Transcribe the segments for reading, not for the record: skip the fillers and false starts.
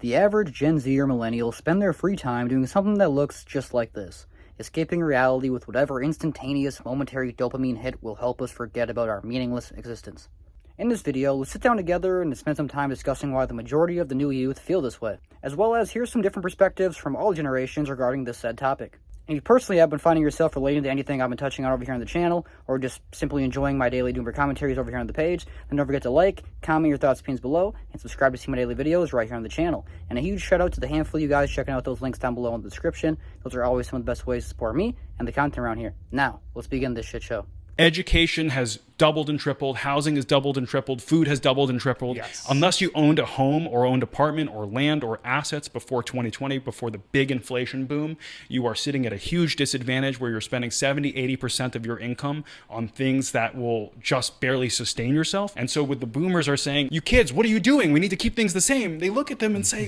The average Gen Z or Millennial spend their free time doing something that looks just like this, escaping reality with whatever instantaneous, momentary dopamine hit will help us forget about our meaningless existence. In this video, let's sit down together and spend some time discussing why the majority of the new youth feel this way, as well as hear some different perspectives from all generations regarding this said topic. And if you personally have been finding yourself relating to anything I've been touching on over here on the channel, or just simply enjoying my daily Doomer commentaries over here on the page, then don't forget to like, comment your thoughts and opinions below, and subscribe to see my daily videos right here on the channel. And a huge shout out to the handful of you guys checking out those links down below in the description. Those are always some of the best ways to support me and the content around here. Now, let's begin this shit show. Education has doubled and tripled. Housing has doubled and tripled. Food has doubled and tripled. Yes. Unless you owned a home or owned apartment or land or assets before 2020, before the big inflation boom, you are sitting at a huge disadvantage where you're spending 70, 80% of your income on things that will just barely sustain yourself. And so with the boomers are saying, you kids, what are you doing? We need to keep things the same. They look at them and say,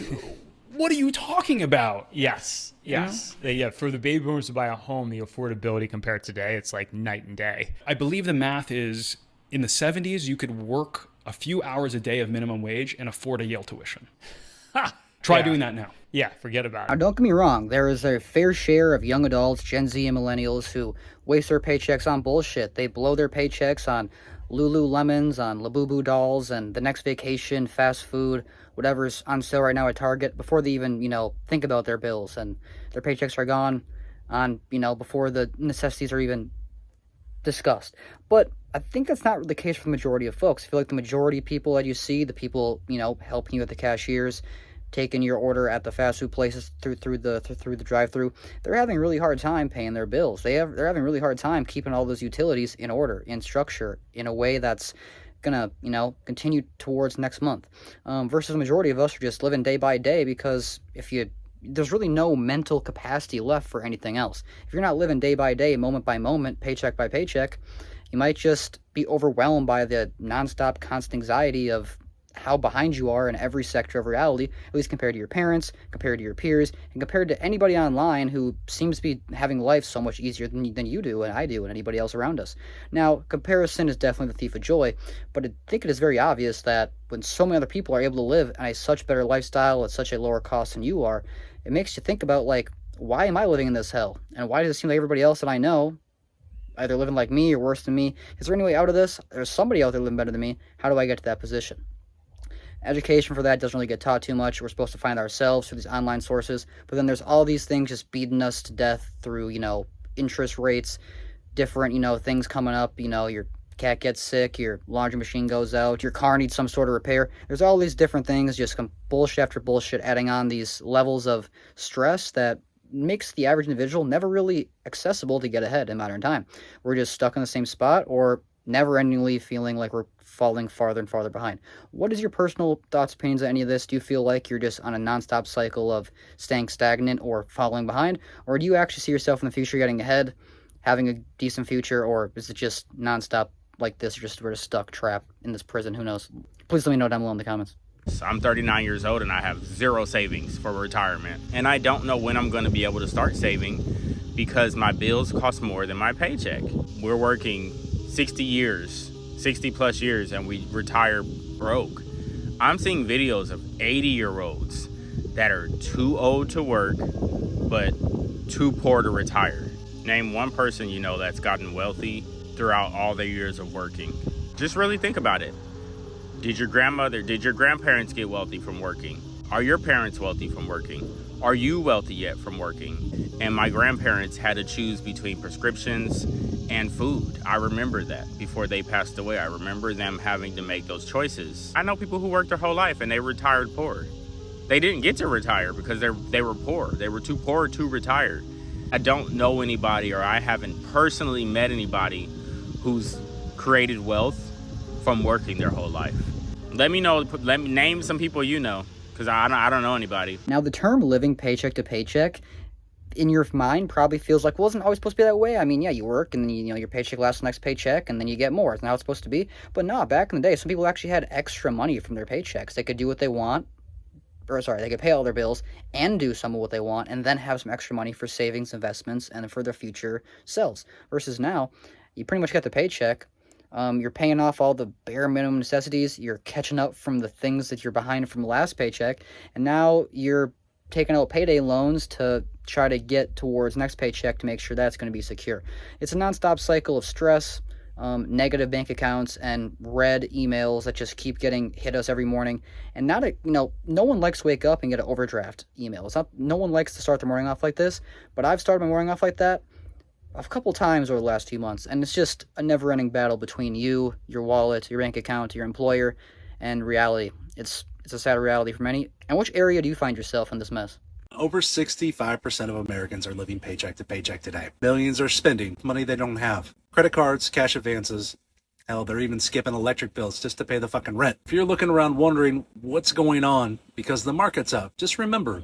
what are you talking about? Yes. Yeah, for the baby boomers to buy a home, the affordability compared to today, it's like night and day. I believe the math is in the 70s, you could work a few hours a day of minimum wage and afford a Yale tuition. Try doing that now. Yeah, forget about Now, it. don't get me wrong, there is a fair share of young adults, Gen Z and Millennials, who waste their paychecks on bullshit. They blow their paychecks on Lululemons, on Labubu dolls, and the next vacation, fast food, whatever's on sale right now at Target, before they even, think about their bills. And their paychecks are gone on, before the necessities are even discussed. But I think that's not the case for the majority of folks. I feel like the majority of people that you see, the people, helping you at the cashiers, taking your order at the fast food places through the drive-through, they're having a really hard time paying their bills. They're having a really hard time keeping all those utilities in order, in structure, in a way that's gonna continue towards next month. Versus the majority of us are just living day by day, because there's really no mental capacity left for anything else. If you're not living day by day, moment by moment, paycheck by paycheck, you might just be overwhelmed by the nonstop constant anxiety of how behind you are in every sector of reality, at least compared to your parents, compared to your peers, and compared to anybody online who seems to be having life so much easier than you do, and I do, and anybody else around us. Now, comparison is definitely the thief of joy, but I think it is very obvious that when so many other people are able to live in a such better lifestyle at such a lower cost than you are, it makes you think about, why am I living in this hell? And why does it seem like everybody else that I know either living like me or worse than me? Is there any way out of this? There's somebody out there living better than me. How do I get to that position? Education for that doesn't really get taught too much. We're supposed to find ourselves through these online sources, but then there's all these things just beating us to death through, interest rates, different, things coming up, your cat gets sick, your laundry machine goes out, your car needs some sort of repair. There's all these different things, just bullshit after bullshit, adding on these levels of stress that makes the average individual never really accessible to get ahead in modern time. We're just stuck in the same spot, or never-endingly feeling like we're falling farther and farther behind. What is your personal thoughts, opinions on any of this? Do you feel like you're just on a non-stop cycle of staying stagnant or falling behind? Or do you actually see yourself in the future getting ahead, having a decent future? Or is it just non-stop like this? We're just stuck, trapped in this prison? Who knows? Please let me know down below in the comments. So I'm 39 years old and I have zero savings for retirement. And I don't know when I'm going to be able to start saving because my bills cost more than my paycheck. We're working 60 plus years, and we retire broke. I'm seeing videos of 80-year-olds that are too old to work, but too poor to retire. Name one person you know that's gotten wealthy throughout all their years of working. Just really think about it. Did your grandparents get wealthy from working? Are your parents wealthy from working? Are you wealthy yet from working? And my grandparents had to choose between prescriptions and food. I remember that before they passed away. I remember them having to make those choices. I know people who worked their whole life and they retired poor. They didn't get to retire because they were poor. They were too poor to retire. I don't know anybody, or I haven't personally met anybody who's created wealth from working their whole life. Let me name some people you know, because I don't know anybody. Now, the term living paycheck to paycheck in your mind probably feels like, well, isn't it always supposed to be that way? I mean, yeah, you work and then your paycheck lasts the next paycheck and then you get more. Isn't that how it's supposed to be? But no, back in the day, some people actually had extra money from their paychecks. They could do what they want, they could pay all their bills and do some of what they want, and then have some extra money for savings, investments, and for their future selves. Versus now, you pretty much get the paycheck. You're paying off all the bare minimum necessities. You're catching up from the things that you're behind from the last paycheck. And now you're taking out payday loans to try to get towards next paycheck to make sure that's going to be secure. It's a nonstop cycle of stress, negative bank accounts, and red emails that just keep getting hit us every morning. And no one likes to wake up and get an overdraft email. No one likes to start their morning off like this, but I've started my morning off like that a couple times over the last few months, and it's just a never-ending battle between you, your wallet, your bank account, your employer, and reality. It's a sad reality for many. And which area do you find yourself in this mess? Over 65% of Americans are living paycheck to paycheck today. Millions are spending money they don't have. Credit cards, cash advances. Hell, they're even skipping electric bills just to pay the fucking rent. If you're looking around wondering what's going on because the market's up, just remember,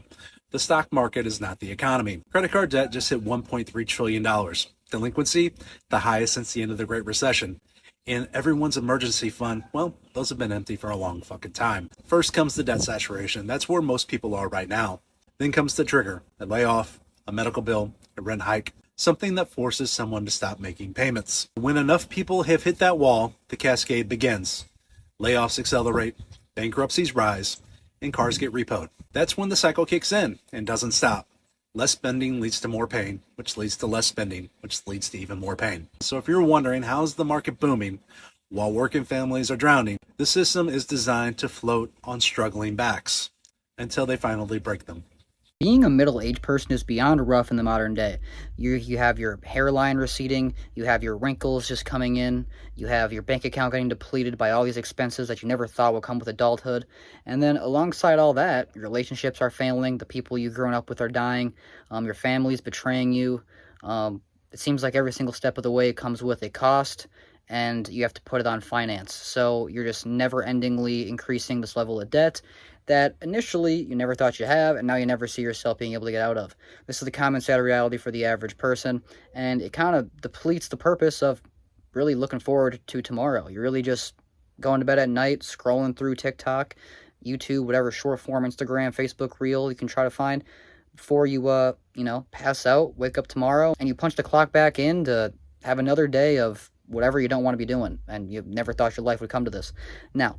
the stock market is not the economy. Credit card debt just hit $1.3 trillion. Delinquency, the highest since the end of the Great Recession. And everyone's emergency fund, well, those have been empty for a long fucking time. First comes the debt saturation. That's where most people are right now. Then comes the trigger, a layoff, a medical bill, a rent hike, something that forces someone to stop making payments. When enough people have hit that wall, the cascade begins. Layoffs accelerate, bankruptcies rise, and cars get repoed. That's when the cycle kicks in and doesn't stop. Less spending leads to more pain, which leads to less spending, which leads to even more pain. So if you're wondering how's the market booming while working families are drowning, the system is designed to float on struggling backs until they finally break them. Being a middle-aged person is beyond rough in the modern day. You have your hairline receding, you have your wrinkles just coming in, you have your bank account getting depleted by all these expenses that you never thought would come with adulthood, and then alongside all that, your relationships are failing, the people you've grown up with are dying, your family's betraying you. It seems like every single step of the way comes with a cost, and you have to put it on finance. So you're just never-endingly increasing this level of debt that initially you never thought you have, and now you never see yourself being able to get out of. This is the common sad reality for the average person, and it kind of depletes the purpose of really looking forward to tomorrow. You're really just going to bed at night, scrolling through TikTok, YouTube, whatever short form, Instagram, Facebook reel you can try to find before you, pass out, wake up tomorrow, and you punch the clock back in to have another day of whatever you don't want to be doing, and you never thought your life would come to this. Now,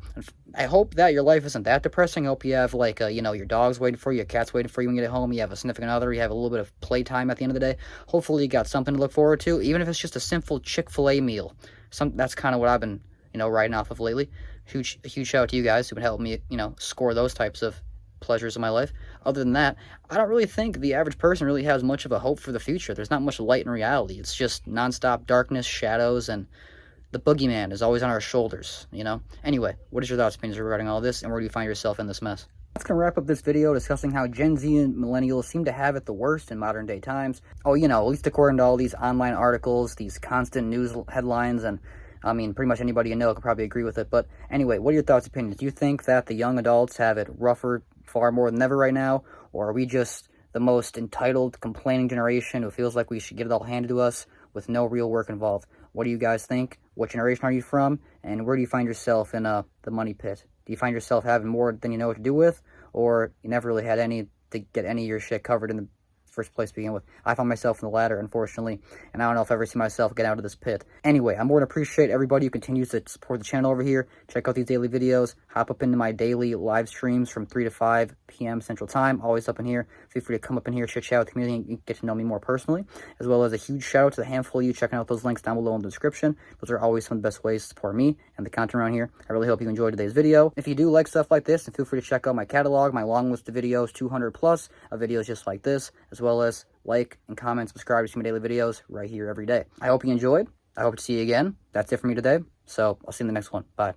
I hope that your life isn't that depressing. I hope you have, your dog's waiting for you, your cat's waiting for you when you get home, you have a significant other, you have a little bit of playtime at the end of the day. Hopefully you got something to look forward to, even if it's just a simple Chick-fil-A meal. That's kind of what I've been, riding off of lately. Huge shout out to you guys who've been helping me, score those types of pleasures in my life. Other than that, I don't really think the average person really has much of a hope for the future. There's not much light in reality. It's just nonstop darkness, shadows, and the boogeyman is always on our shoulders, Anyway, what is your thoughts, opinions regarding all this, and where do you find yourself in this mess? That's going to wrap up this video discussing how Gen Z and Millennials seem to have it the worst in modern day times. Oh, at least according to all these online articles, these constant news headlines, and pretty much anybody you know can probably agree with it. But anyway, what are your thoughts, opinions? Do you think that the young adults have it rougher far more than ever right now? Or are we just the most entitled, complaining generation who feels like we should get it all handed to us with no real work involved? What do you guys think? What generation are you from? And where do you find yourself in the money pit? Do you find yourself having more than you know what to do with? Or you never really had any to get any of your shit covered in the first place to begin with? I found myself in the latter, unfortunately, and I don't know if I ever see myself get out of this pit. Anyway, I'm more than appreciate everybody who continues to support the channel over here. Check out these daily videos. Hop up into my daily live streams from 3 to 5 p.m. Central Time, always up in here. Feel free to come up in here, chit chat with the community, and get to know me more personally, as well as a huge shout out to the handful of you checking out those links down below in the description. Those are always some of the best ways to support me and the content around here. I really hope you enjoyed today's video. If you do like stuff like this, then feel free to check out my catalog, my long list of videos, 200 plus of videos just like this, as well as like and comment, subscribe to my daily videos right here every day. I hope you enjoyed. I hope to see you again. That's it for me today. So I'll see you in the next one. Bye.